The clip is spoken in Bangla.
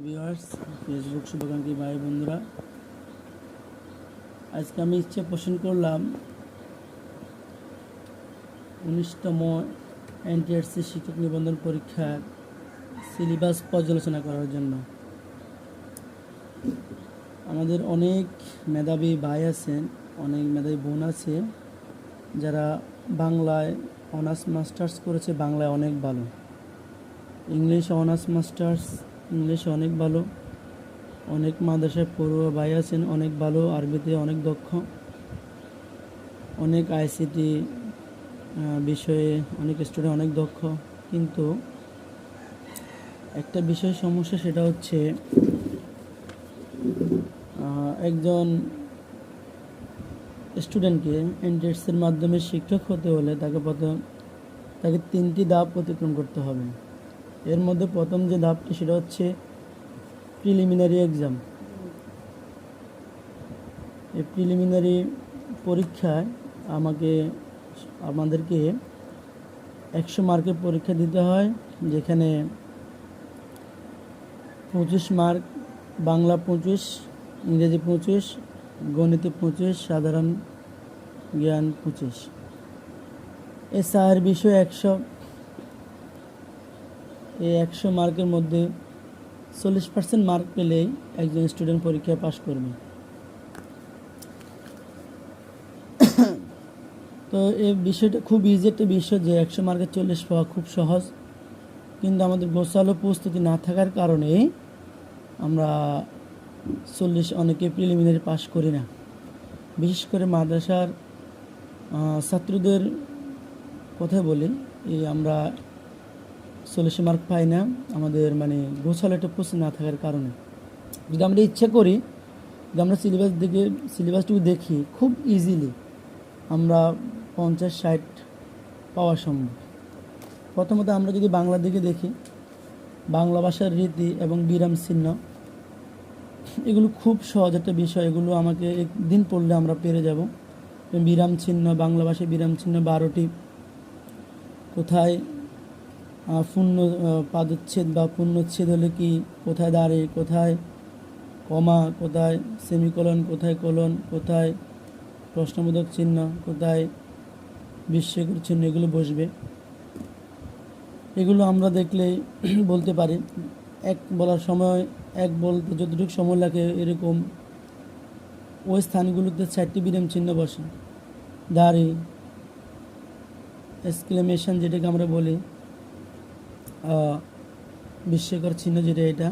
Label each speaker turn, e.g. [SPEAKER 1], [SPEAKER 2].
[SPEAKER 1] ভিউয়ার্স, ফেসবুক শুভাকাঙ্ক্ষী ভাই বন্ধুরা, আজকে আমি ইচ্ছে পোষণ করলাম 19তম এনটিআরসি শিক্ষক নিবন্ধন পরীক্ষার সিলেবাস পর্যালোচনা করার জন্য। আমাদের অনেক মেধাবী ভাই আছেন, অনেক মেধাবী বোন আছে যারা বাংলায় অনার্স মাস্টার্স করেছে, বাংলায় অনেক ভালো, ইংলিশ অনার্স মাস্টার্স ইংলিশে অনেক ভালো, অনেক মাদ্রাসায় পড়ুয়া ভাই আছেন অনেক ভালো, আরবিতে অনেক দক্ষ, অনেক আইসিটি বিষয়ে অনেক স্টুডেন্ট অনেক দক্ষ। কিন্তু একটা বিষয় সমস্যা, সেটা হচ্ছে একজন স্টুডেন্টকে এনটিআরসির মাধ্যমে শিক্ষক হতে হলে তাকে 3টি ধাপ অতিক্রম করতে হবে। এর মধ্যে প্রথম যে ধাপটি, সেটা হচ্ছে প্রিলিমিনারি এক্সাম। এই প্রিলিমিনারি পরীক্ষায় আমাদেরকে 100 মার্কের পরীক্ষা দিতে হয়, যেখানে 25 মার্ক, বাংলা 25, ইংরেজি 25, গণিতে 25, সাধারণ জ্ঞান 25। এই 4 বিষয় 100। এই 100 মার্কের মধ্যে 40% মার্ক পেলেই একজন স্টুডেন্ট পরীক্ষায় পাশ করবে। তো এই বিষয়টা খুব ইজি একটা বিষয়, যে 100 মার্কে 40 পাওয়া খুব সহজ, কিন্তু আমাদের গোছালো প্রস্তুতি না থাকার কারণে আমরা 40 অনেকে প্রিলিমিনারি পাস করি না। বিশেষ করে মাদ্রাসার ছাত্রদের কথা বলি, আমরা 40 মার্ক পাই না, আমাদের গোছালো একটা প্রস্তুতি না থাকার কারণে। যদি আমরা ইচ্ছা করি, যদি আমরা সিলেবাসটুকু দেখি, খুব ইজিলি আমরা 50-60 পাওয়া সম্ভব। প্রথমত আমরা যদি বাংলার দিকে দেখি, বাংলা ভাষার রীতি এবং বিরাম চিহ্ন, এগুলো খুব সহজ একটা বিষয়, এগুলো আমাকে একদিন পড়লে আমরা পেরে যাব। বিরাম চিহ্ন, বাংলা ভাষায় বিরাম চিহ্ন 12টি, কোথায় পূর্ণ পাদচ্ছেদ বা পূর্ণচ্ছেদ হলে কি, কোথায় দাঁড়িয়ে, কোথায় কমা, কোথায় সেমিকোলন, কোথায় কোলন, কোথায় প্রশ্নবোধক চিহ্ন, কোথায় বিস্ময়কর চিহ্ন, এগুলো বসবে। এগুলো আমরা দেখলেই বলতে পারি। এক বলার সময়, এক বলতে যতটুকু সময় লাগে, এরকম ওই স্থানগুলোতে 4টি বিরাম চিহ্ন বসে। দাঁড়ি, এক্সক্লেমেশন যেটাকে আমরা বলি, বিস্ময়কর চিহ্ন যেটা, এটা